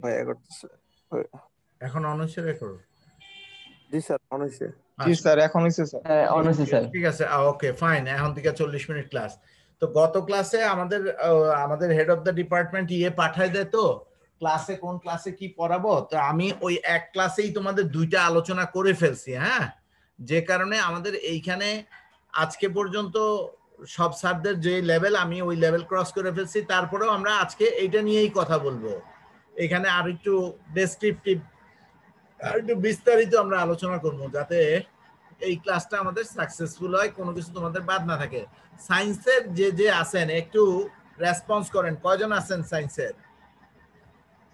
ভাই করতেছে। এখন অন হচ্ছে রেকর্ড? জি স্যার অন হইছে। জি স্যার এখন হইছে স্যার। হ্যাঁ অন হয়েছে স্যার। ঠিক আছে, ওকে ফাইন। এখন থেকে 40 মিনিট ক্লাস। তো গত ক্লাসে আমাদের হেড অফ দ্য ডিপার্টমেন্ট পাঠায় দেয়, তো ক্লাসে কোন ক্লাসে কি পড়াবো, তো আমি ওই এক ক্লাসেই তোমাদের দুইটা আলোচনা করে ফেলছি। হ্যাঁ, যে কারণে আমাদের এইখানে আজকে পর্যন্ত সব স্যারদের যে লেভেল, আমি ওই লেভেল ক্রস করে ফেলছি। তারপরেও আমরা আজকে এইটা নিয়েই কথা বলবো। এখানে আর একটু ডেসক্রিপটিভ, আর একটু বিস্তারিত আমরা আলোচনা করবো, যাতে এই ক্লাসটা আমাদের সাকসেসফুল হয়, কোনো কিছু তোমাদের বাদ না থাকে। সায়েন্সের যে যে আছেন একটু রেসপন্স করেন। কয়জন আছেন সায়েন্সের?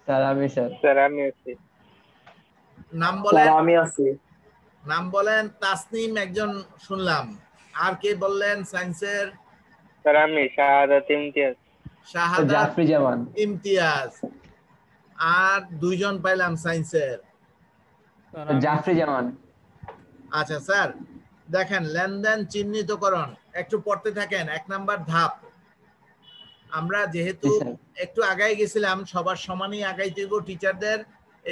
স্যার আমি স্যার। স্যার আমি আছি। নাম বলেন। আমি আছি। নাম বলেন। তাসনিম একজন শুনলাম, আর কে বললেন সায়েন্সের? স্যার আমি শাহাদাত ইমতিয়াজ। শাহাদাত জাফরি জামান। ইমতিয়াজ। আর দুইজন পাইলাম সায়েন্সের। জাফরি জামান। আচ্ছা স্যার, দেখেন লেনদেন চিহ্নিতকরণ একটু পড়তে থাকেন। 1 নাম্বার ধাপ। আমরা যেহেতু একটু আগাই গেছিলাম, সবার সমানই আগাইতে হইব টিচারদের,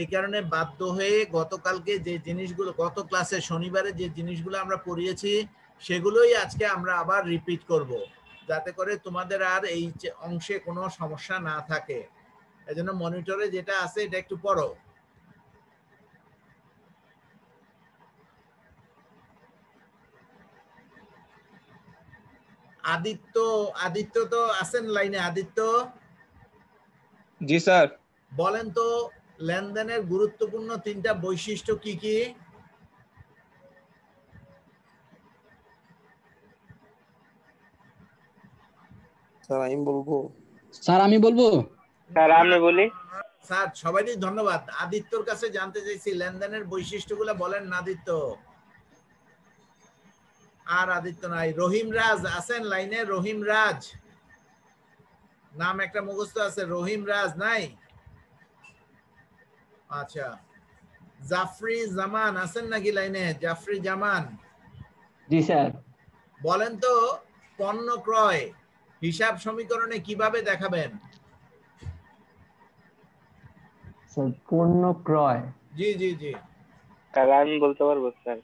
এই কারণে বাধ্য হয়ে গতকালকে যে জিনিসগুলো, গত ক্লাসে শনিবারে যে জিনিসগুলো আমরা পড়িয়েছি সেগুলোই আজকে আমরা আবার রিপিট করব, যাতে করে তোমাদের আর এই অংশে কোনো সমস্যা না থাকে। এজন্য মনিটরে যেটা আছে এটা একটু পড়ো। আদিত্য তো আছেন লাইনে? আদিত্য জি স্যার। বলেন তো লেনদেনের গুরুত্বপূর্ণ 3টা বৈশিষ্ট্য কি কি? স্যার আমি বলবো। স্যার আমি বলবো। স্যার আমি বলি। স্যার সবাইকে ধন্যবাদ। আদিত্যর কাছে জানতে চাইছি লেনদেনের বৈশিষ্ট্যগুলো বলেন না আদিত্য। আর আদিত্য নাই। রহিম রাজ আছেন লাইনে? রহিম রাজ নাম একটা মুখস্থ আছে, রহিম রাজ নাই? আচ্ছা, জাফরি জামান আছেন নাকি লাইনে? জাফরি জামান। জি স্যার। বলেন তো পণ্য ক্রয় হিসাব সমীকরণে কিভাবে দেখাবেন? স্যার পণ্য ক্রয়। জি জি জি। স্যার আমি বলতে পারবো স্যার।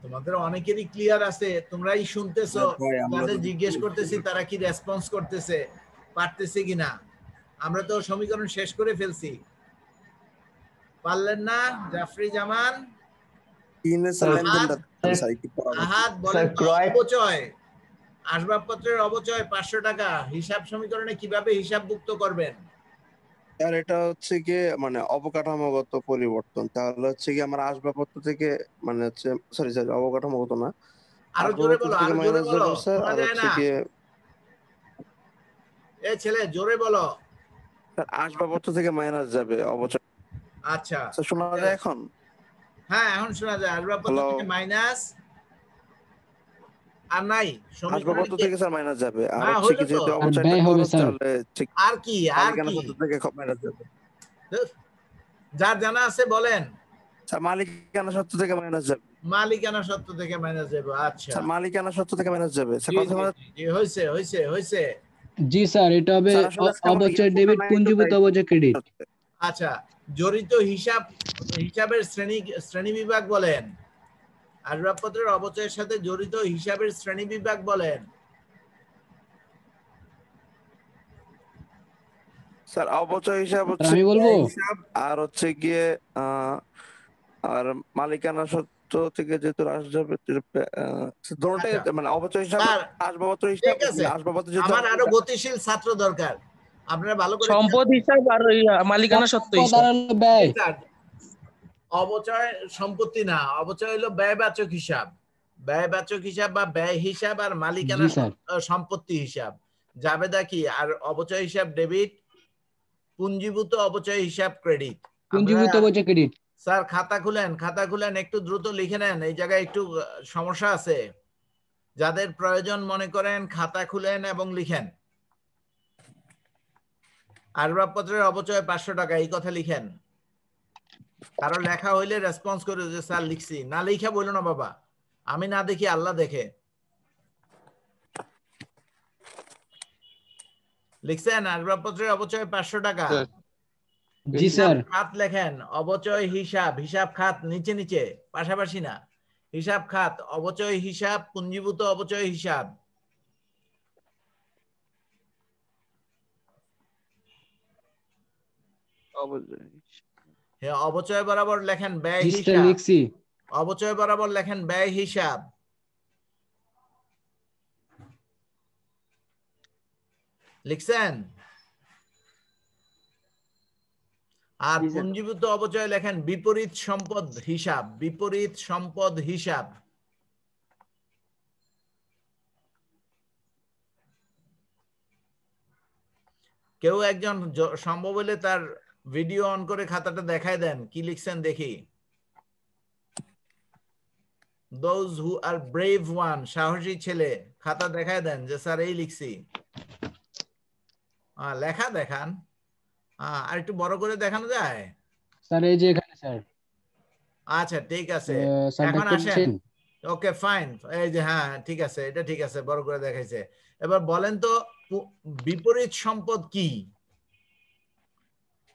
তোমাদের অনেকেরই ক্লিয়ার আছে, তোমরাই শুনতেছো, ভাই, আমরা যাদের তো- জিজ্ঞেস করতেছি তারা কি রেসপন্স করতেছে, পারতেছে কিনা। আমরা তো সমীকরণ শেষ করে ফেলছি। পারলেন না জাফরি জামান? আহাদ বলেন তো অবচয়, আসবাবপত্রের অবচয় 500 টাকা হিসাব সমীকরণে কিভাবে হিসাবভুক্ত করবেন? আর এটা হচ্ছে গিয়ে মানে অবকাঠামোগত পরিবর্তন। তাহলে হচ্ছে কি আমার আসবাবপত্র থেকে মানে হচ্ছে সরি অবকাঠামোগত না, আরো জোরে বলো, আসবাবপত্র থেকে আরো জোরে মাইনাস বলো, যাবে স্যার। শোনা আর যায় হচ্ছে না। গিয়ে এ ছেলে জোরে বলো। স্যার আসবাবপত্র থেকে মাইনাস যাবে অবচয়। আচ্ছা স্যার শোনা যায় এখন? হ্যাঁ এখন শোনা যায়। আসবাবপত্র থেকে মাইনাস আর নাই আসবাবপত্র থেকে স্যার মাইনাস যাবে। আর হ্যাঁ হচ্ছে হইলো কি তো। যেহেতু আর অবচয়টা ব্যয় হবে খরচ, স্যার। তাহলে ঠিক আর কি আর মালিকানা কি? সত্ত্ব থেকে মাইনাস যাবে। ধুর, যার জানা আছে বলেন। স্যার মালিকানা সত্ত্ব থেকে মাইনাস যাবে। মালিকানা সত্ত্ব থেকে মাইনাস যাবে। আচ্ছা স্যার মালিকানা সত্ত্ব থেকে মাইনাস যাবে। স্যার জি কথা জি বলা জি, হয়েছে হয়েছে হয়েছে। জি স্যার, এটা হবে স্যার আসলে আজকে আমার অবচয় ইয়ারফোনটা ডেবিট, নাই তো পুঞ্জীভূত তাই অবচয় ক্রেডিট। আচ্ছা, জড়িত হিসাবের শ্রেণী বিভাগ বলেন। আসবাবপত্রের অবচয়ের সাথে জড়িত হিসাবের শ্রেণী বিভাগ বলেন। স্যার অবচয় হিসাব স্যার হচ্ছে আমি বলবো। হিসাব, আর হচ্ছে গিয়ে আর মালিকানা সত্ত্ব থেকে যেহেতু হ্রাস যাবে দুটোটাই আচ্ছা মানে অবচয় হিসাব, স্যার আসবাবপত্র হিসাব, ঠিক আছে, আসবাবপত্র যেহেতু আমার আরো গতিশীল ছাত্র দরকার, আপনারা ভালো করে সম্পদ হিসাব আর ওই মালিকানা সত্ত্ব সম্পদ হিসাব। আর হলো ব্যয়। অবচয় সম্পত্তি না, অবচয় হলো ব্যয়বাচক হিসাব। ব্যয়বাচক হিসাব বা ব্যয় হিসাব, আর মালিকানা জি স্যার। সম্পত্তি হিসাব। জাবেদা কি? আর অবচয় হিসাব ডেবিট, পুঞ্জীভূত অবচয় হিসাব ক্রেডিট। পুঞ্জীভূত অবচয় ক্রেডিট। স্যার খাতা খুলেন, খাতা খুলেন, একটু দ্রুত লিখে নেন, এই জায়গায় একটু সমস্যা আছে। যাদের প্রয়োজন মনে করেন খাতা খুলেন এবং লিখেন। আসবাবপত্রের অবচয় 500 টাকা, এই কথা লিখেন। কারো লেখা হইলে রেসপন্স করে যে স্যার লিখছি, না লিখে বললো না বাবা, আমি না দেখি আল্লাহ দেখে। লিখছেন আসবাবপত্রের অবচয় 500 টাকা? জি স্যার। খাত লেখেন, অবচয় হিসাব, হিসাব খাত নিচে নিচে, পাশাপাশি না। হিসাব খাত, অবচয় হিসাব, পুঞ্জীভূত অবচয় হিসাব। হ্যাঁ, অবচয় বরাবর লেখেন ব্যয় জি স্যার হিসাব। লিখছি। অবচয় বরাবর লেখেন ব্যয় হিসাব। লিখছেন? আর জি স্যার। পুঞ্জীভূত অবচয় লেখেন বিপরীত সম্পদ হিসাব, বিপরীত সম্পদ হিসাব। কেউ একজন সম্ভব হলে তার ভিডিও অন করে খাতাটা দেখায় দেন, কি লিখছেন দেখি। Those who are brave one, সাহসী ছেলে, খাতা দেখায় দেন যে স্যার এই লিখছি। লেখা দেখান, আর একটু বড় করে দেখানো যায়? স্যার এই যে এখানে স্যার। আচ্ছা ঠিক আছে, স্যার এখন দেখতে আসেন। পাচ্ছেন? ওকে ফাইন, এই যে হ্যাঁ ঠিক আছে, এটা ঠিক আছে, বড় করে দেখাইছে। এবার বলেন তো বিপরীত সম্পদ কি?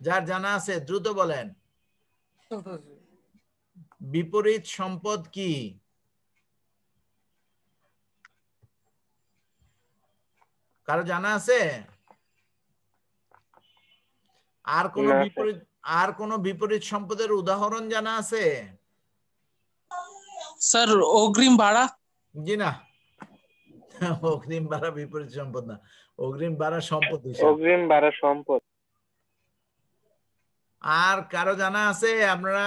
যার জানা আছে দ্রুত বলেন। বিপরীত সম্পদ কি? কারো জানা আছে? আর কোন বিপরীত সম্পদের উদাহরণ জানা আছে? স্যার অগ্রিম ভাড়া। জি না, অগ্রিম ভাড়া বিপরীত সম্পদ না, অগ্রিম ভাড়া সম্পদ হিসাব। অগ্রিম ভাড়া সম্পদ। আর কারো জানা আছে? আপনারা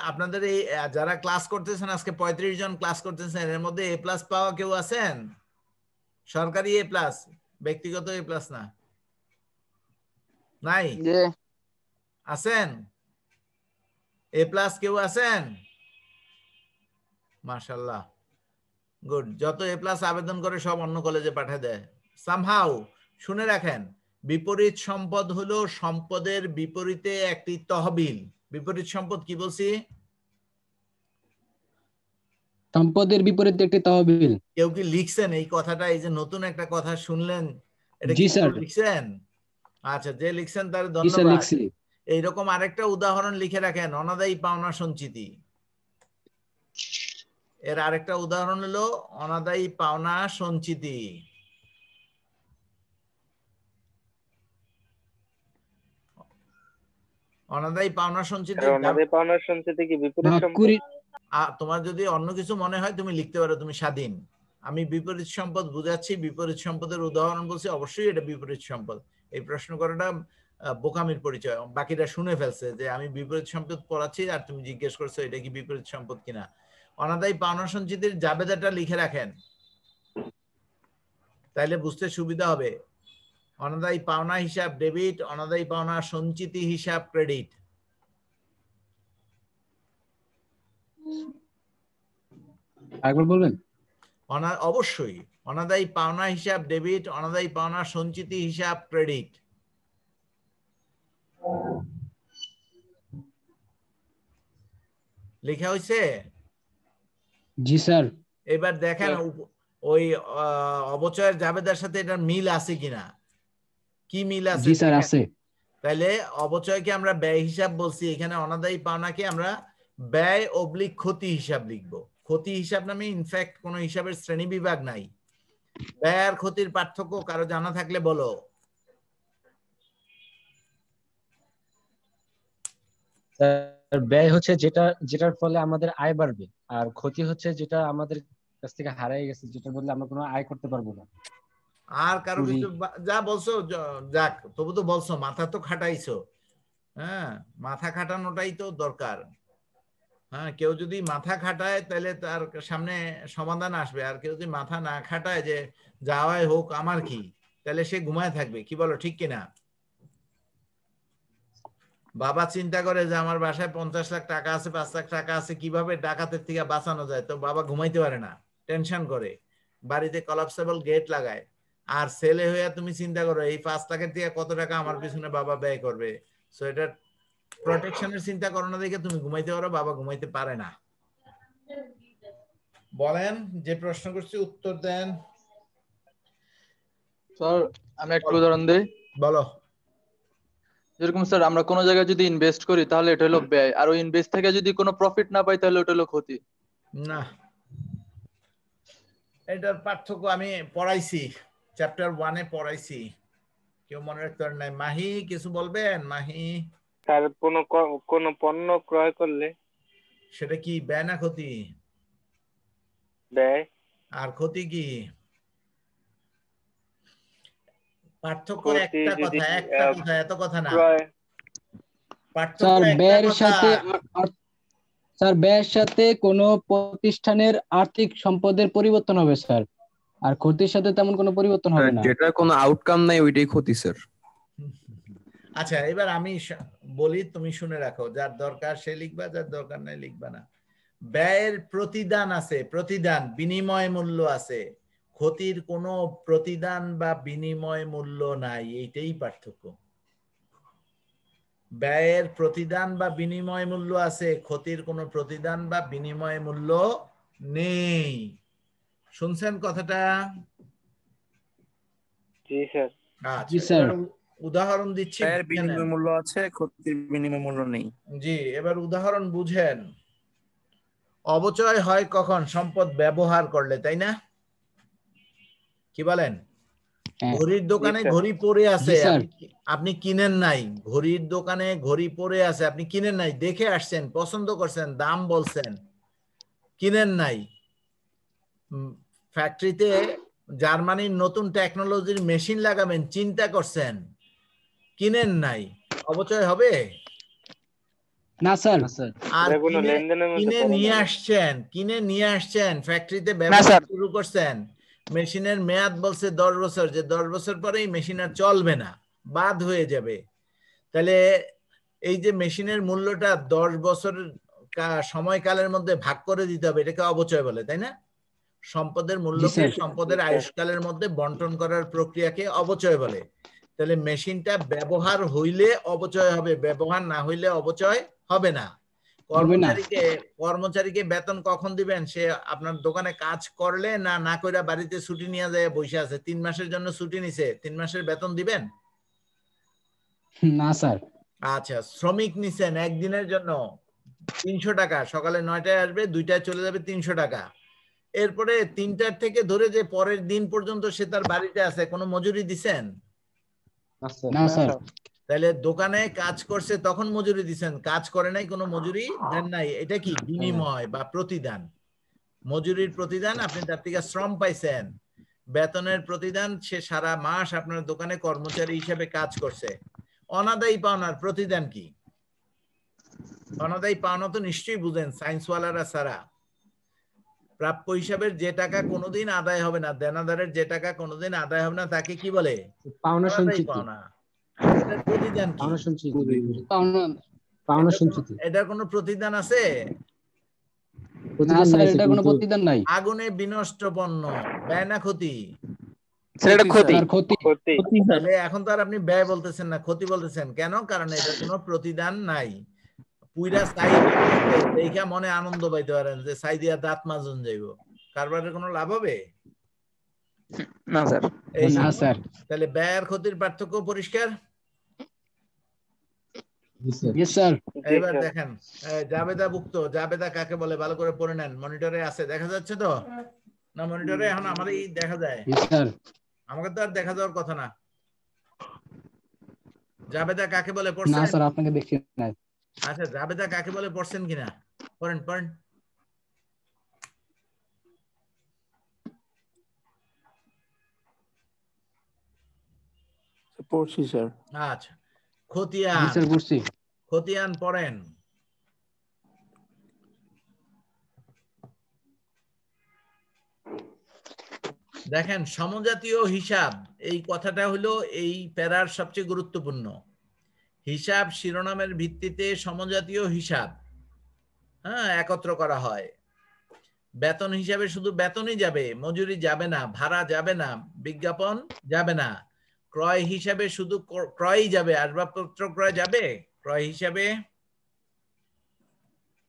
আপনাদের এই যারা ক্লাস করতেছেন আজকে 35 জন ক্লাস করতেছেন, এর মধ্যে এ প্লাস পাওয়া কেউ আছেন? সরকারি এ প্লাস, ব্যক্তিগত এ প্লাস না? নাই? আছেন? এ প্লাস কেউ আছেন? মাশাআল্লাহ, গুড। যত এ প্লাস আবেদন করে সব অন্য কলেজে পাঠিয়ে দেয় সামহাউ। শুনে রাখেন, বিপরীত সম্পদ হলো সম্পদের বিপরীতে একটি তহবিল। বিপরীত সম্পদ কি বলছি? সম্পদের বিপরীতে একটি তহবিল। কেউ কি লিখছেন এই কথাটা? এই যে নতুন একটা কথা শুনলেন, এটা জি কি স্যার। লিখছেন? আচ্ছা, যে লিখছেন তার জি স্যার ধন্যবাদ। লিখছি। এইরকম আরেকটা উদাহরণ লিখে রাখেন, অনাদায়ী পাওনা সঞ্চিতি। এর আরেকটা উদাহরণ হলো অনাদায়ী পাওনা সঞ্চিতি। অনাদায়ী পাওনা সঞ্চিতি, অনাদায়ী পাওনার সঞ্চিতি কি বিপরীত ভাগ সম্পদ? করি। তোমার যদি অন্য কিছু মনে হয় তুমি লিখতে পারো, তুমি স্বাধীন। আমি বিপরীত সম্পদ বুঝাচ্ছি, বিপরীত সম্পদের উদাহরণ বলছি, অবশ্যই এটা বিপরীত সম্পদ। এই প্রশ্ন করাটা বোকামির পরিচয়। বাকিরা শুনে ফেলছে যে আমি বিপরীত সম্পদ পড়াচ্ছি আর তুমি জিজ্ঞেস করছো এটা কি বিপরীত সম্পদ কিনা। অনাদায়ী পাওনা সঞ্চিতির জাবেদাটা লিখে রাখেন, তাইলে বুঝতে সুবিধা হবে। অনাদায়ী পাওনা হিসাব ডেবিট, অনাদায়ী পাওনা সঞ্চিতি হিসাব ক্রেডিট। একবার বলবেন? অবশ্যই, অনাদায়ী পাওনা হিসাব ডেবিট, অনাদায়ী পাওনা সঞ্চিতি হিসাব ক্রেডিট। লেখা হয়েছে? জি স্যার। এবার দেখেন ওই অবচয়ের জাবেদার সাথে এটার মিল আছে কিনা। কি মিল আছে? জি স্যার আছে। তাহলে অবচয়কে আমরা ব্যয় হিসাব বলছি, এখানে অনাদায়ী পাওনাকে আমরা ব্যয় অবলিক ক্ষতি হিসাব লিখবো। ক্ষতি হিসাব নামে ইনফ্যাক্ট কোনো হিসাবের শ্রেণী বিভাগ নাই। ব্যয় আর ক্ষতির পার্থক্য কারো জানা থাকলে বলো। ব্যয় হচ্ছে যেটার ফলে আমাদের আয় বাড়বে, আর ক্ষতি হচ্ছে যেটা আমাদের কাছ থেকে হারিয়ে গেছে, যেটার বদলে আমরা কোনো আয় করতে পারবো না। আর কারো কিছু যা বলছো যাক, তবু তো বলছো, মাথা তো খাটাইছো। হ্যাঁ, মাথা খাটানোটাই তো দরকার। হ্যাঁ, কেউ যদি মাথা খাটায় তাহলে তার সামনে সমাধান আসবে, আর কেউ যদি মাথা না খাটায় যে যাওয়াই হোক আমার কি, তাহলে সে ঘুমায় থাকবে। কি বলো, ঠিক কিনা? বাবা চিন্তা করে যে আমার বাসায় 50 লাখ টাকা আছে, 5 লাখ টাকা আছে, কিভাবে ডাকাতের থেকে বাঁচানো যায়, তো বাবা ঘুমাইতে পারে না, টেনশন করে, বাড়িতে কলাপসেবল গেট লাগায়। আর ছেলে হয়ে তুমি চিন্তা করো এই 5 লাখের থেকে কত টাকা আমার পিছনে বাবা ব্যয় করবে। সো এটা প্রোটেকশনের চিন্তা করো না দেখে তুমি ঘুমাইতে পারো, বাবা ঘুমাইতে পারে না। বলেন, যে প্রশ্ন করছি উত্তর দেন। স্যার আমি একটা উদাহরণ দেই। বলো। যেরকম স্যার আমরা কোনো জায়গায় যদি ইনভেস্ট করি তাহলে এটা হলো ব্যয়, আর ওই ইনভেস্ট থেকে যদি কোনো প্রফিট না পাই তাহলে ওটা হলো ক্ষতি। না, এটার পার্থক্য আমি পড়াইছি, চ্যাপ্টার 1-এ পড়াইছি, কেউ মনে রাখতে পারেন নাই। মাহি কিছু বলবেন? মাহি, স্যার কোনো পণ্য ক্রয় করলে সেটা কি ব্যয় না ক্ষতি? ব্যয়। আর ক্ষতি কি? পার্থক্য ক্ষতি একটা যদি কথা, একটা কথা, এত কথা না। ক্রয় পার্থক্য স্যার একটা ব্যয়ের কথা। সাথে স্যার ব্যয়ের সাথে কোনো প্রতিষ্ঠানের আর্থিক সম্পদের পরিবর্তন হবে স্যার, আর ক্ষতির সাথে তেমন কোনো পরিবর্তন হবে না। যেটা কোনো আউটকাম নাই ওইটাই ক্ষতি স্যার। আচ্ছা, এবার আমি বলি, তুমি শুনে রাখো, যার দরকার সে লিখবা, যার দরকার নাই লিখবা না। ব্যয়ের প্রতিদান আছে, প্রতিদান, বিনিময় মূল্য আছে। ক্ষতির কোনো প্রতিদান বা বিনিময় মূল্য নাই, এইটাই পার্থক্য। ব্যয়ের প্রতিদান বা বিনিময় মূল্য আছে, ক্ষতির কোনো প্রতিদান বা বিনিময় মূল্য নেই। শুনছেন কথাটা? জি স্যার। জি আচ্ছা, স্যার। এবার উদাহরণ দিচ্ছি, ব্যয়ের বুঝে নেন। বিনিময় মূল্য আছে, ক্ষতির বিনিময় মূল্য নেই। জি, এবার উদাহরণ বুঝেন। অপচয় হয় কখন? সম্পদ ব্যবহার করলে, তাই না? কি বলেন? ঘড়ির দোকানে ঘড়ি পড়ে আছে, আপনি কিনেন নাই। ঘড়ির দোকানে ঘড়ি পড়ে আছে, আপনি কিনেন নাই, দেখে আসছেন, পছন্দ করছেন, দাম বলছেন, কিনেন নাই। ফ্যাক্টরিতে জার্মানির নতুন টেকনোলজির মেশিন লাগাবেন, চিন্তা করছেন, কিনেন নাই, অপচয় হবে? না স্যার। আর কিনে নিয়ে আসছেন, ফ্যাক্টরিতে ব্যবহার শুরু করছেন, মেশিনের মেয়াদ বলছে 10 বছর, যে 10 বছর পরেই মেশিন আর চলবে না, বাদ হয়ে যাবে। তাহলে এই যে মেশিনের মূল্যটা 10 বছর সময়কালের মধ্যে ভাগ করে দিতে হবে, এটাকে অপচয় বলে, তাই না? সম্পদের মূল্যকে সম্পদের আয়ুষ্কালের মধ্যে বন্টন করার প্রক্রিয়াকে অপচয় বলে। তাহলে মেশিনটা ব্যবহার হইলে অপচয় হবে, ব্যবহার না হইলে অপচয় হবে না। কর্মচারীকে বেতন কখন দিবেন? সে আপনার দোকানে কাজ করলে না, না কইরা বাড়িতে ছুটি নিয়ে যায় বসে আছে, 3 মাসের জন্য ছুটি নিছে, 3 মাসের বেতন দিবেন? না স্যার। আচ্ছা, শ্রমিক নিছেন একদিনের জন্য 300 টাকা, সকালে 9টায় আসবে, 2টায় চলে যাবে, 300 টাকা। এরপরে 3টার থেকে ধরে যে পরের দিন পর্যন্ত সে তার বাড়িতে আছে, কোনো মজুরি দিছেন? না স্যার। তাহলে দোকানে কাজ করছে তখন মজুরি দিছেন, কাজ করে নাই কোনো মজুরি দেন নাই, এটা কি? বিনিময় বা প্রতিদান। মজুরির প্রতিদান, আপনি তার থেকে শ্রম পাইছেন। বেতনের প্রতিদান, সে সারা মাস আপনার দোকানে কর্মচারী হিসেবে কাজ করছে। অনাদায়ী পাওনার প্রতিদান কি? অনাদায়ী পাওনা তো নিশ্চয়ই বুঝেন, সায়েন্সওয়ালারা ছাড়া। প্রাপ্য হিসাবের যে টাকা কোনোদিন আদায় হবে না, দেনাদারের যে টাকা কোনোদিন আদায় হবে না, তাকে কি বলে? পাওনা সঞ্চিতি। পাওনা। এটার প্রতিদান কি? পাওনা সঞ্চিতি। পাওনা সঞ্চিতি। এটার কোনো প্রতিদান আছে? না স্যার, এটা কোনো প্রতিদান নাই। আগুনে বিনষ্ট পণ্য, ব্যয় না ক্ষতি? তাহলে এখন তো আর আপনি ব্যয় বলতেছেন না, ক্ষতি বলতেছেন। কেন? কারণ এটার কোনো প্রতিদান নাই। পুইরা ছাই দেখা মনে আনন্দ পাইতে পারেন যে ছাই দিয়া দাঁত মাজুন যাইব, কারবারের কোনো লাভ হবে না স্যার। না স্যার। তাহলে ব্যয় আর ক্ষতির পার্থক্য পরিষ্কার? Yes sir. এবার দেখেন, জাবেদা ভুক্ত, জাবেদা কাকে বলে ভালো করে পড়ে নেন। মনিটরে আছে, দেখা যাচ্ছে তো না? মনিটরে এখন আমারই দেখা যায়, আমাকে তো আর দেখা যাওয়ার কথা না। জাবেদা কাকে বলে পড়ছেন? না স্যার, আপনাকে দেখছি না। আচ্ছা, জাবেদা কাকে বলে পড়ছেন কিনা পড়েন পড়েন। পড়ছি স্যার। আচ্ছা, খতিয়ান। স্যার পড়ছি। খতিয়ান পড়েন। দেখেন, সমজাতীয় হিসাব, এই কথাটা হলো এই প্যারার সবচেয়ে গুরুত্বপূর্ণ। হিসাব শিরোনামের ভিত্তিতে সমজাতীয় হিসাব একত্র করা হয়। বেতন হিসাবে শুধু বেতনই যাবে, মজুরি যাবে না, ভাড়া যাবে না, বিজ্ঞাপন যাবে না। ক্রয় হিসাবে শুধু ক্রয়ই যাবে, আসবাবপত্র ক্রয় যাবে ক্রয় হিসাবে?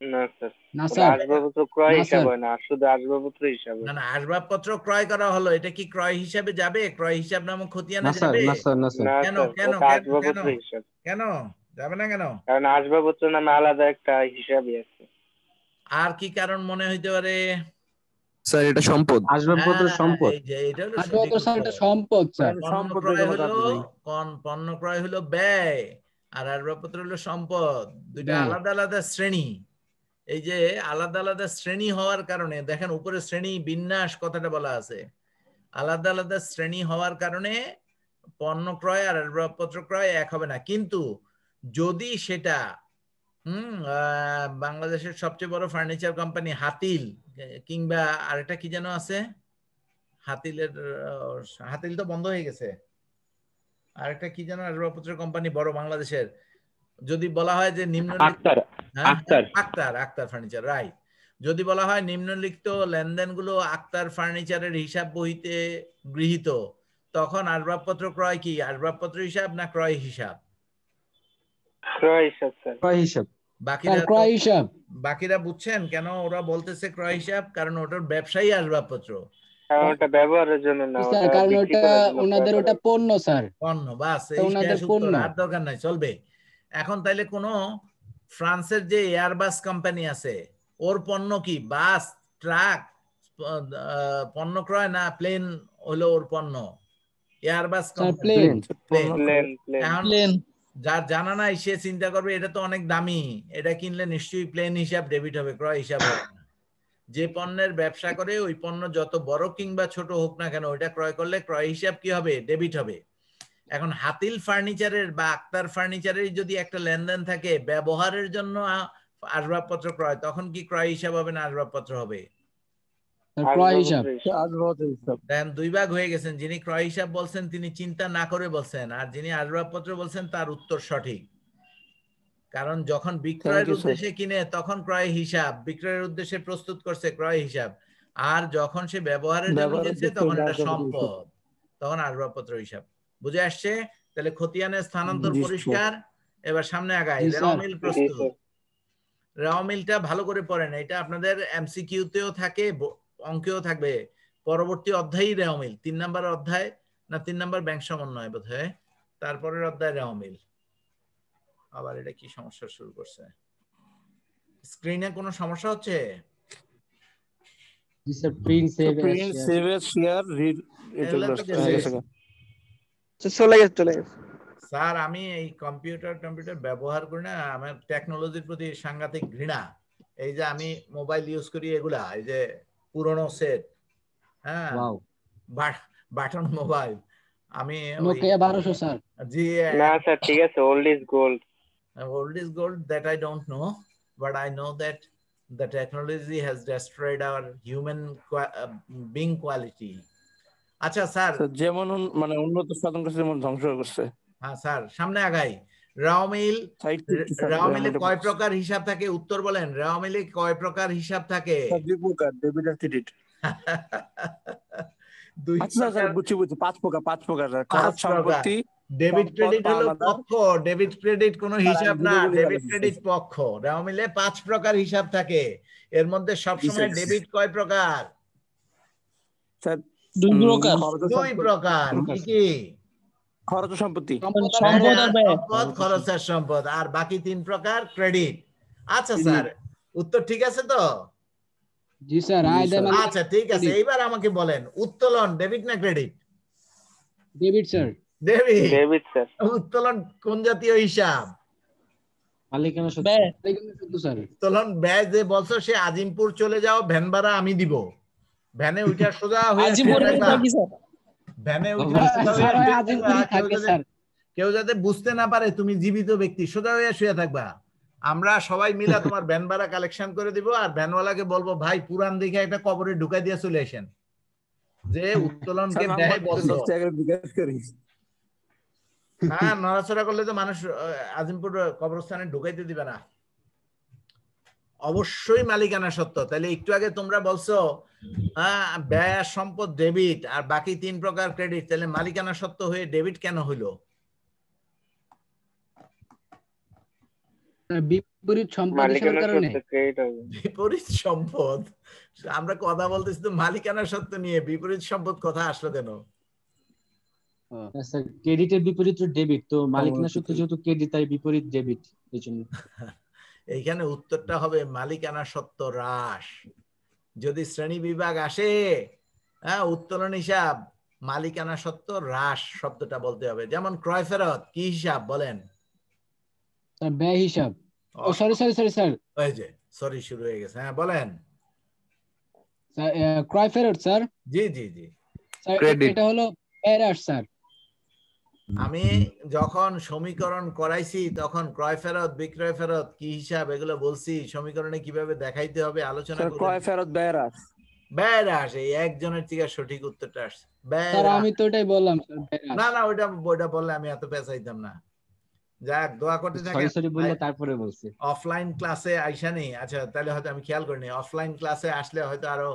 না স্যার, না ওটা স্যার, আসবাবপত্র ক্রয় না হিসাব স্যার, হয় না, আর শুধু আসবাবপত্র হিসাব না হয়। না, আসবাবপত্র ক্রয় করা হলো, এটা কি ক্রয় হিসাবে যাবে? ক্রয় হিসাব নামক খতিয়ানে না স্যার, যাবে? না স্যার, না স্যার। না কেন স্যার, কেন ওটা কেন কেন আসবাবপত্র হিসাব, কেন যাবে না কেন? কারণ আসবাবপত্র নামে আলাদা একটা হিসাবই আছে। আর কি কারণ মনে হইতে পারে? স্যার এটা সম্পদ। আসবাবপত্র সম্পদ। এই যে এটা হলো আসবাবপত্র সঠিক স্যার উত্তর। এটা সম্পদ স্যার। পণ্য সম্পদের ক্রয় কোনো হলো কাজ নেই। পণ্য ক্রয় হলো ব্যয়, আর আসবাবপত্র হলো সম্পদ। দুইটা ব্যয়। আলাদা আলাদা শ্রেণী। এই যে আলাদা আলাদা শ্রেণী হওয়ার কারণে দেখেন উপরে শ্রেণী বিন্যাস কথাটা বলা আছে। আলাদা আলাদা শ্রেণী হওয়ার কারণে পণ্য ক্রয় আর আসবাবপত্র ক্রয় এক হবে না। কিন্তু যদি সেটা বাংলাদেশের সবচেয়ে বড় ফার্নিচার কোম্পানি হাতিল কিংবা আরেকটা কি যেন আছে, হাতিল তো বন্ধ হয়ে গেছে, আরেকটা কি যেন আসবাবপত্রের কোম্পানি বড় বাংলাদেশের, যদি বলা হয় যে নিম্নলিখিত আক্তার ফার্নিচার, রাইট, যদি বলা হয় নিম্নলিখিত লেনদেনগুলো আক্তার ফার্নিচারের হিসাব বহিতে গৃহীত, তখন আসবাবপত্র ক্রয় কি আসবাবপত্র হিসাব না ক্রয় হিসাব? ক্রয় হিসাব স্যার। ক্রয় হিসাব। বাকিরা ক্রয় হিসাব। বাকিরা বুঝছেন কেন ওরা বলতেছে ক্রয় হিসাব? কারণ ওটার ব্যবসায়ী আসবাবপত্র, কারণ ওটা ব্যবহারের জন্য না, স্যার, ওটা কারণ বিক্রি ওটা করার জন্য ওনাদের ক্রয় ওটা করা। পণ্য স্যার, পণ্য, বাস, এটা এই ওনাদের শেষ উত্তর, পণ্য। আর দরকার নাই, চলবে। এখন তাইলে কোন ফ্রান্সের যে এয়ারবাস কোম্পানি আছে, ওর পণ্য কি বাস, ট্রাক পণ্য ক্রয়, না প্লেন হলো ওর পণ্য? Airbus sir company plane. Plane. Plane plane. এখন প্লেন। যার জানা নাই সে চিন্তা করবে এটা তো অনেক দামি, এটা কিনলে নিশ্চয়ই প্লেন হিসাব ডেবিট হবে, ক্রয় হিসাব হবে না। যে পণ্যের ব্যবসা করে ওই পণ্য যত বড় কিংবা ছোট হোক না কেন, ওইটা ক্রয় করলে ক্রয় হিসাব কি হবে? ডেবিট হবে। এখন হাতিল ফার্নিচারের বা আক্তার ফার্নিচারের যদি একটা লেনদেন থাকে ব্যবহারের জন্য আসবাবপত্র ক্রয়, তখন কি ক্রয় হিসাব হবে না আসবাবপত্র হবে? ক্রয় হিসাব। দেন দুই ভাগ হয়ে গেছেন, যিনি ক্রয় হিসাব বলছেন তিনি চিন্তা না করে বলছেন, আর যিনি আসবাবপত্র বলছেন তার উত্তর সঠিক। কারণ যখন বিক্রয়ের উদ্দেশ্যে কিনে তখন ক্রয় হিসাব, বিক্রয়ের উদ্দেশ্যে প্রস্তুত করছে ক্রয় হিসাব, আর যখন সে ব্যবহারের জন্য কিনছে তখন এটা সম্পদ, তখন আসবাবপত্র হিসাব। বুঝে আসছে? তাহলে খতিয়ানের স্থানান্তর পরিষ্কার। এবার সামনে আগায়। রেওয়ামিল প্রস্তুত। রেওয়ামিলটা ভালো করে পড়েন, এটা আপনাদের এমসিকিউতেও থাকে, অঙ্কেও থাকবে। পরবর্তী অধ্যায়ই রেওয়ামিল, 3 নম্বর অধ্যায় না 3 নম্বর ব্যাংক সমন্বয় বোধ হয়, তারপরের অধ্যায় রেওয়ামিল। আবার এটা কি সমস্যা শুরু করছে? স্ক্রিনে কোনো সমস্যা হচ্ছে? জি sir, print save as share. চলে গেছে। স্যার আমি এই কম্পিউটার ব্যবহার করি না, আমার টেকনোলজির প্রতি সাংঘাতিক ঘৃণা। এই যে আমি মোবাইল ইউজ করি এগুলা, এই যে পুরনো সেট, হ্যাঁ, বাটন মোবাইল, আমি নোকিয়া 1200 স্যার। জি না স্যার, ঠিক আছে, old is gold. Old is gold, that I don't know, but I know that the technology has destroyed our human being quality. আচ্ছা স্যার, যেমন মানে উন্নত সাধন করছে যেমন ধ্বংস করছে। হ্যাঁ স্যার, সামনে আগাই। রেওয়ামিলে কয় প্রকার হিসাব থাকে? উত্তর বলেন। রেওয়ামিলে কয় প্রকার হিসাব থাকে? দুই প্রকার, ডেবিট আর ক্রেডিট। দুই প্রকার, বুঝছি, 5 প্রকার। খরচ সম্পত্তি, ডেবিট ক্রেডিট হলো পক্ষ, ডেবিট ক্রেডিট কোনো হিসাব না, ডেবিট ক্রেডিট পক্ষ। রেওয়ামিলে 5 প্রকার হিসাব থাকে, এর মধ্যে সবসময় ডেবিট কয় প্রকার? স্যার 2 প্রকার। 2 প্রকার। কি কি? খরচ সম্পত্তি, সম্পদ আর ব্যয়। সম্পদ, খরচ আর সম্পদ, আর বাকি 3 প্রকার ক্রেডিট। আচ্ছা স্যার, উত্তর ঠিক আছে তো? জি স্যার। আচ্ছা ঠিক আছে, এইবার আমাকে বলেন উত্তোলন ডেবিট না credit? Debit sir. Debit sir. উত্তোলন কোন জাতীয় হিসাব? মালিকানা সত্ত্ব। ব্যয়। স্যার উত্তোলন ব্যয় যে বলছো, সে আজিমপুর চলে যাও, ভ্যান ভাড়া আমি দিব, ভ্যানে উঠা সোজা হয়ে ভ্যানে কেউ যাতে বুঝতে না পারে তুমি জীবিত ব্যক্তি, সোজা হয়ে শুয়ে থাকবা। আমরা সবাই মিলে তোমার ভ্যান ভাড়া কালেকশন করে দিব, আর ভ্যানওয়ালাকে বলবো ভাই পুরান দিকে একটা কবরে ঢুকাই দিয়ে চলে আসেন, যে উত্তোলনকে ব্যয় বলছো। হ্যাঁ, নড়াচড়া করলে তো মানুষ আজিমপুর কবরস্থানে ঢুকাইতে দিবে না। অবশ্যই মালিকানা সত্ত্ব। তাহলে একটু আগে তোমরা বলছো ব্যয় আর সম্পদ ডেবিট আর বাকি 3 প্রকার ক্রেডিট, তাহলে মালিকানা সত্ত্ব হয়ে ডেবিট কেন হইলো? বিপরীত সম্পদ হিসাবের মালিকানা কারণে সত্ত্বে ক্রেডিট হবে। বিপরীত সম্পদ, আমরা কথা বলতেছি তো মালিকানা সত্ত্ব নিয়ে, বিপরীত সম্পদ কথা আসলো কেন? স্যার ক্রেডিটের বিপরীত ডেবিট, তো মালিকানা সত্ত্ব যেহেতু ক্রেডিট তাই বিপরীত ডেবিট, এই জন্য। এইখানে উত্তরটা হবে মালিকানা সত্ত্ব হ্রাস। যদি শ্রেণী বিভাগ আসে, হ্যাঁ, উত্তোলন হিসাব মালিকানা সত্ত্ব হ্রাস শব্দটা বলতে হবে। যেমন ক্রয় ফেরত কি হিসাব বলেন? স্যার ব্যয় হিসাব। ও সরি স্যার ওই যে সরি শুরু হয়ে গেছে, হ্যাঁ বলেন। ক্রয় ফেরত স্যার। জি জি জি স্যার এটা হলো এরার স্যার। আমি যখন সমীকরণ করাইছি তখন ক্রয় ফেরত, বিক্রয় ফেরত কি হিসাব এগুলো বলছি, সমীকরণে কিভাবে দেখাইতে হবে আলোচনা স্যার করে। ক্রয় ফেরত ব্যয় হ্রাস। ব্যয় হ্রাস, এই একজনের থেকে সঠিক উত্তরটা আসছে, ব্যয় স্যার হ্রাস। আমি তো ওটাই বললাম স্যার, ব্যয় হ্রাস। না ওইটা বললে আমি এত পেঁচাইতাম না। যাক, দোয়া করতে থাকেন। সরি বললে তারপরে বলছি। অফলাইন ক্লাসে আইসা নেই, আচ্ছা তাহলে হয়তো আমি খেয়াল করিনি। অফলাইন ক্লাসে আসলে হয়তো আরো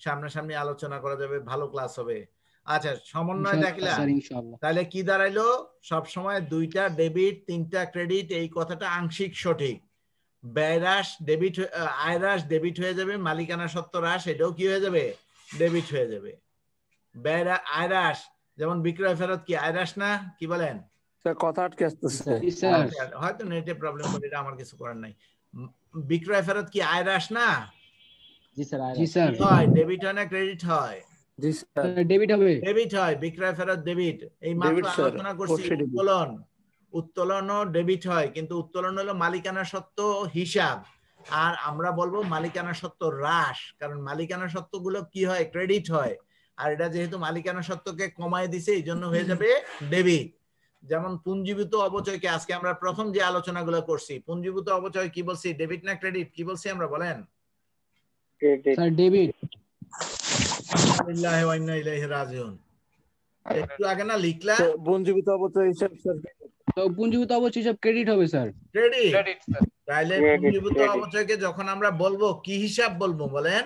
সামনাসামনি আলোচনা করা যাবে, ভালো ক্লাস হবে। আচ্ছা, সমন্বয় দেখলা স্যার ইনশাআল্লাহ। তাহলে কি দাঁড়াইলো? সব সময় 2টা ডেবিট 3টা ক্রেডিট, এই কথাটা আংশিক সঠিক। ব্যয় হ্রাস ডেবিট, আয় হ্রাস ডেবিট হয়ে যাবে, মালিকানা সত্ত্ব হ্রাস এটাও কি হয়ে যাবে? ডেবিট হয়ে যাবে। ব্যয় আয় হ্রাস, যেমন বিক্রয় ফেরত কি আয় হ্রাস না? কি বলেন? স্যার কথা আটকে আসতেছে। হয়তো নেটে প্রবলেম করে, এটা আমার কিছু করার নাই। বিক্রয় ফেরত কি আয় হ্রাস না? জি স্যার। হয়, ডেবিট হয় না ক্রেডিট হয়? জি স্যার ডেবিট হবে। ডেবিট হয়, বিক্রয় ফেরত ডেবিট। এই মাত্র আলোচনা করছি উত্তোলনও ডেবিট হয়, কিন্তু উত্তোলন হলো মালিকানা সত্ত্ব হিসাব, আর আমরা বলবো মালিকানা সত্ত্ব হ্রাস, কারণ মালিকানা সত্ত্বগুলো কি হয়? ক্রেডিট হয়। আর এটা যেহেতু মালিকানা সত্ত্বকে কমায় দিছে, এই জন্য হয়ে যাবে ডেবিট। যেমন পুঞ্জীভূত অপচয়কে আজকে আমরা প্রথম যে আলোচনাগুলো করছি, পুঞ্জীভূত অপচয় কি বলছি? ডেবিট না ক্রেডিট? কি বলছি আমরা বলেন? Sir debit. আলহামদুলিল্লাহ ওয়া ইন্না ইলাইহি রাজিউন। একটু আগে না লিখলা পুঞ্জীভূত অপচয় হিসাব স্যার, তো পুঞ্জীভূত অবচয় হিসাব ক্রেডিট হবে স্যার। ক্রেডিট। তাহলে পুঞ্জীভূত অপচয়কে যখন আমরা বলবো কি হিসাব বলবো বলেন?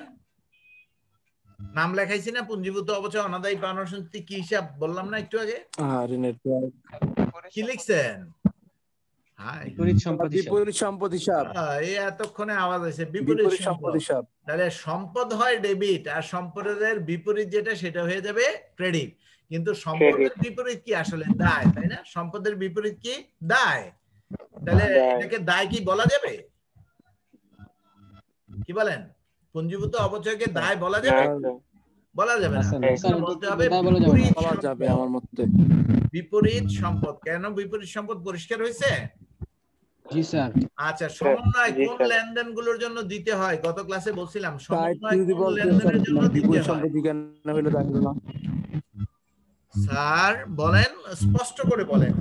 নাম লেখাইছি না, পুঞ্জীভূত অপচয় অনাদায়ী পাওনা সম্পত্তি কি হিসাব বললাম না একটু আগে? কি লিখছেন? বিপরীত সম্পদ হিসাব। এই এতক্ষণে আওয়াজ আছে বিপরীত সম্পদ হিসাব। তাহলে সম্পদ হয় ডেবিট, আর সম্পদের বিপরীত যেটা সেটা হয়ে যাবে ক্রেডিট। কিন্তু সম্পদের বিপরীত কি আসলে? দায়, তাই না? সম্পদের বিপরীত কি? দায়। তাহলে এটাকে দায় কি বলা যাবে? কি বলেন? পুঞ্জীভূত অপচয়কে দায় বলা যাবে? বলা যাবে না, বলতে হবে বিপরীত সম্পদ। কেন বিপরীত সম্পদ? পরিষ্কার হয়েছে? জি স্যার। আচ্ছা, সমন্বয় কোন লেনদেনগুলোর জন্য দিতে হয়? গত ক্লাসে বলছিলাম সমন্বয় কোন লেনদেনের জন্য দিতে হয়? স্যার বলেন, স্পষ্ট করে বলেন।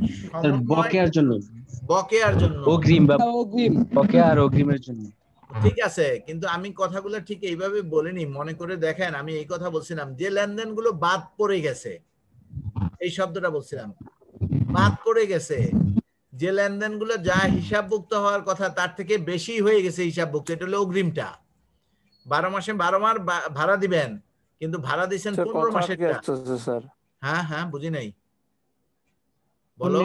বকেয়ার জন্য। বকেয়ার জন্য, অগ্রিম বা বকেয়া আর অগ্রিমের জন্য। ঠিক আছে, কিন্তু আমি কথাগুলো ঠিক এইভাবে বলিনি, মনে করে দেখেন। আমি এই কথা বলছিলাম যে লেনদেনগুলো বাদ পড়ে গেছে, এই শব্দটা বলছিলাম, বাদ পড়ে গেছে। যে লেনদেনগুলো যা হিসাবভুক্ত হওয়ার কথা তার থেকে বেশি হয়ে গেছে হিসাবভুক্ত, এটা হলো অগ্রিমটা। 12 মাসে 12 মাস ভাড়া দিবেন, কিন্তু ভাড়া দিচ্ছেন 15 মাসের। হ্যাঁ বুঝি নাই, বলো।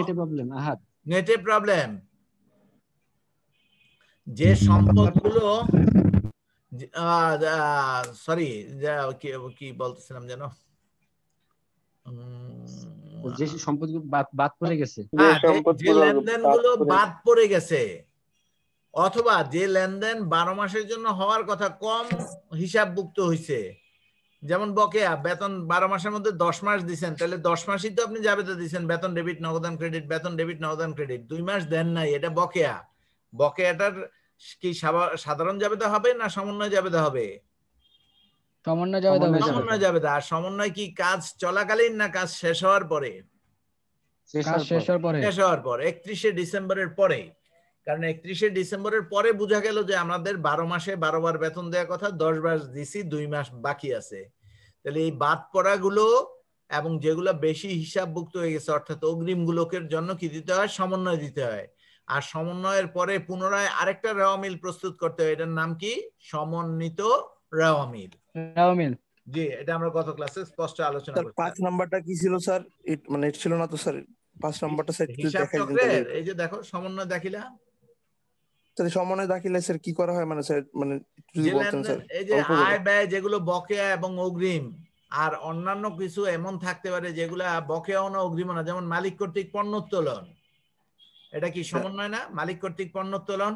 নেটে প্রবলেম। যে সম্পদগুলো, সরি কি বলতেছিলাম যেন, যে সম্পদগুলো বাদ পড়ে গেছে, যে লেনদেনগুলো বাদ পড়ে গেছে, অথবা যে লেনদেন 12 মাসের জন্য হওয়ার কথা কম হিসাবভুক্ত হয়েছে। যেমন বকেয়া, বেতন 12 মাসের মধ্যে 10 মাস দিচ্ছেন, তাহলে 10 মাসই তো আপনি জাবেদা দিচ্ছেন, বেতন ডেবিট নগদান ক্রেডিট, বেতন ডেবিট নগদান ক্রেডিট। 2 মাস দেন নাই, এটা বকেয়া। বকেয়াটার কি সাধারণ জাবেদা হবে না সমন্বয় জাবেদা হবে? সমন্বয় জাবেদা হবে। সমন্বয় জাবেদা। আর সমন্বয় কি কাজ চলাকালীন না কাজ শেষ হওয়ার পরে? শেষ হওয়ার পর, 31শে ডিসেম্বরের পরে। কারণ 31শে ডিসেম্বরের পরে বোঝা গেল যে আমাদের 12 মাসে 12 বার বেতন দেওয়ার কথা, 10 মাস দিছি, 2 মাস বাকি আছে। তাহলে এই বাদ পড়াগুলো এবং যেগুলো বেশি হিসাবভুক্ত হয়ে গেছে, অর্থাৎ অগ্রিম গুলোকের জন্য কি দিতে হয়? সমন্বয় দিতে হয়। আর সমন্বয়ের পরে পুনরায় আরেকটা রেওয়া মিল প্রস্তুত করতে হয়, এটার নাম কি? সমন্বিত রেওয়া মিল। জি, এটা আমরা গত ক্লাসে স্পষ্ট আলোচনা করেছি। 5 নাম্বারটা কি ছিল স্যার? মানে ছিল না তো স্যার 5 নাম্বারটা? হিসাব চক্রের এই যে দেখো সমন্বয় দেখিলা, তাহলে সমন্বয় দাখিলে স্যার কি করা হয় মানে স্যার মানে একটু যদি যে বলতেন স্যার লেনদেন এই যে অল্প করে। আয় ব্যয় যেগুলো বকেয়া এবং অগ্রিম আর অন্যান্য কিছু এমন থাকতে পারে যেগুলা বকেয়াও না অগ্রিমও না, যেমন মালিক কর্তৃক পণ্য উত্তোলন, এটা কি সমন্বয় না? মালিক কর্তৃক পণ্য উত্তোলন,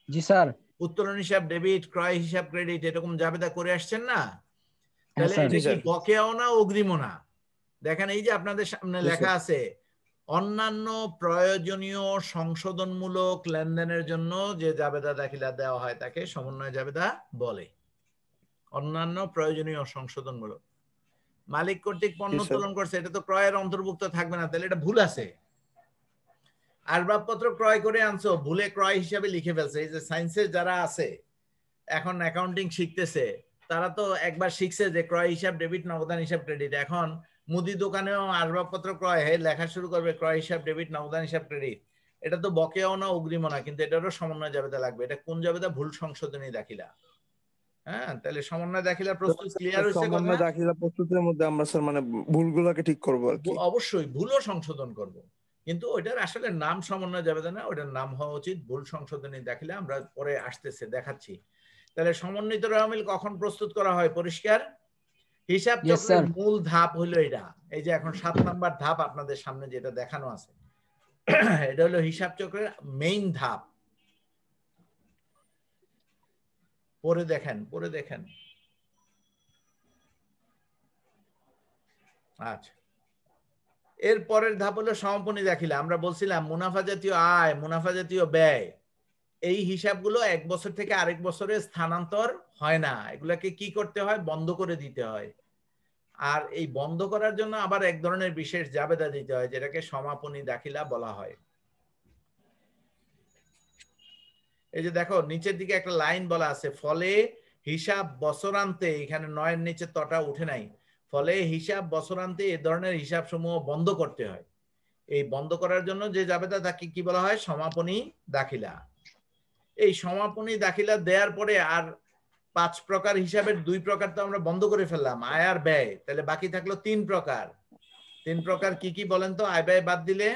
জি স্যার। উত্তোলন হিসাব ডেবিট, ক্রয় হিসাব ক্রেডিট, এরকম জাবেদা করে আসছেন না? হ্যাঁ তাহলে স্যার। এটা কি বকেয়াও না অগ্রিমও না? দেখেন এই যে আপনাদের সামনে জি, লেখা স্যার। আছে অন্যান্য প্রয়োজনীয় সংশোধনমূলক লেনদেনের জন্য যে জাবেদা দাখিলা দেওয়া হয় তাকে সমন্বয় জাবেদা বলে। অন্যান্য প্রয়োজনীয় সংশোধনমূলক, মালিক কর্তৃক পণ্য জি, স্যার। উত্তোলন করছে, এটা তো ক্রয়ের অন্তর্ভুক্ত থাকবে না, তাহলে এটা ভুল আছে। আসবাবপত্র ক্রয় করে আনছো, ভুলে ক্রয় হিসাবে লিখে ফেলছে। এই যে সায়েন্সের যারা আছে এখন অ্যাকাউন্টিং শিখতেছে, তারা তো একবার শিখছে যে ক্রয় হিসাব ডেবিট, নগদান হিসাব ক্রেডিট। এখন মুদি দোকানেও আসবাবপত্র ক্রয় হয়, লেখা শুরু করবে ক্রয় হিসাব ডেবিট, নগদান হিসাব ক্রেডিট। এটা তো বকেয়াও না অগ্রিমও না, কিন্তু এটারও সমন্বয় জাবেদা লাগবে। এটা কোন জাবেদা? ভুল সংশোধনী দাখিলা। হ্যাঁ, তাহলে সমন্বয় দাখিলার প্রস্তুত ক্লিয়ার হয়েছে কথা? সমন্বয় দাখিলা প্রস্তুতের মধ্যে আমরা স্যার মানে ভুলগুলোকে ঠিক করব আর কি। অবশ্যই ভুলও সংশোধন করব, কিন্তু ওইটার আসলে নাম সমন্বয় জাবেদা না, ওইটার নাম হওয়া উচিত ভুল সংশোধনী দাখিলা। আমরা পরে আসতেছে দেখাচ্ছি। তাহলে সমন্বিত রেওয়ামিল কখন প্রস্তুত করা হয়? পরিষ্কার? হিসাব Yes, চক্রের sir. মূল ধাপ হলো এটা। এই যে এখন 7 নাম্বার ধাপ আপনাদের সামনে যেটা দেখানো আছে, এটা হলো হিসাব চক্রের মেইন ধাপ। পরে দেখেন। আচ্ছা, এর পরের ধাপ হলো সমাপনী দাখিলা। আমরা বলছিলাম মুনাফা জাতীয় আয়, মুনাফা জাতীয় ব্যয়, এই হিসাবগুলো এক বছর থেকে আরেক বছরে স্থানান্তর হয় না। এগুলাকে কি করতে হয়? বন্ধ করে দিতে হয়। আর এই বন্ধ করার জন্য আবার এক ধরনের বিশেষ জাবেদা দিতে হয়, যেটাকে সমাপনী দাখিলা বলা হয়। এই যে দেখো নিচের দিকে একটা লাইন বলা আছে, ফলে হিসাব বছরান্তে, এখানে 9 এর নিচে তটা উঠে নাই, ফলে হিসাব বছরান্তে এ ধরনের হিসাব সমূহ বন্ধ করতে হয়। এই বন্ধ করার জন্য যে জাবেদা তাকে কি বলা হয়? সমাপনী দাখিলা। এই সমাপনী দাখিলা দেওয়ার পরে আর 5 প্রকার হিসাবের 2 প্রকার তো আমরা বন্ধ করে ফেললাম, আয় আর ব্যয়। তাহলে বাকি থাকলো 3 প্রকার। 3 প্রকার কি কি বলেন তো? আয় ব্যয় বাদ দিলে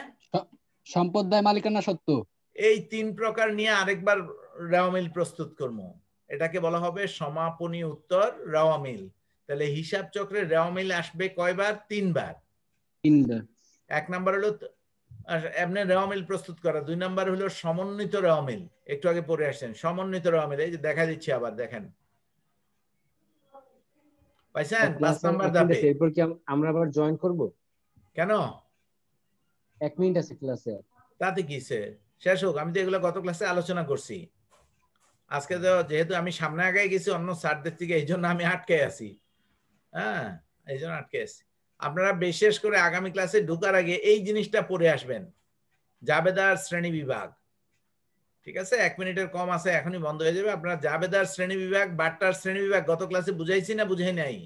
সম্পদ দায় মালিকানা সত্ত্ব। এই 3 প্রকার নিয়ে আরেকবার রেওয়ামিল প্রস্তুত করব, এটাকে বলা হবে সমাপনী উত্তর রেওয়ামিল। তাহলে হিসাব চক্রে রেওয়ামিল আসবে কয়বার? 3 বার। 3 বার। 1 নাম্বার হলো এমনি রেওয়ামিল প্রস্তুত করা, 2 নাম্বার হলো সমন্বিত রেওয়ামিল, একটু আগে পড়ে আসছেন সমন্বিত রেওয়ামিল। এই যে দেখা দিচ্ছি আবার দেখেন, পাইছেন? 5 নাম্বার ধাপে। এরপর কি আমরা আবার জয়েন করব? কেন? 1 মিনিট আছে ক্লাসে। তাতে কিছে, শেষ হোক। আমি তো এগুলো গত ক্লাসে আলোচনা করছি। আজকে তো যেহেতু আমি সামনে আগে গেছি অন্য স্যারদের থেকে, এই জন্য আমি আটকে আছি। হ্যাঁ, এই জন্য আটকে আছি। আপনারা বিশেষ করে আগামী ক্লাসে ঢোকার আগে এই জিনিসটা পড়ে আসবেন, জাবেদার শ্রেণী বিভাগ। ঠিক আছে, 1 মিনিটের কম আছে, এখনই বন্ধ হয়ে যাবে। আপনারা জাবেদার শ্রেণী বিভাগ, বাট্টার শ্রেণী বিভাগ গত ক্লাসে বুঝাইছি না বুঝাই নাই?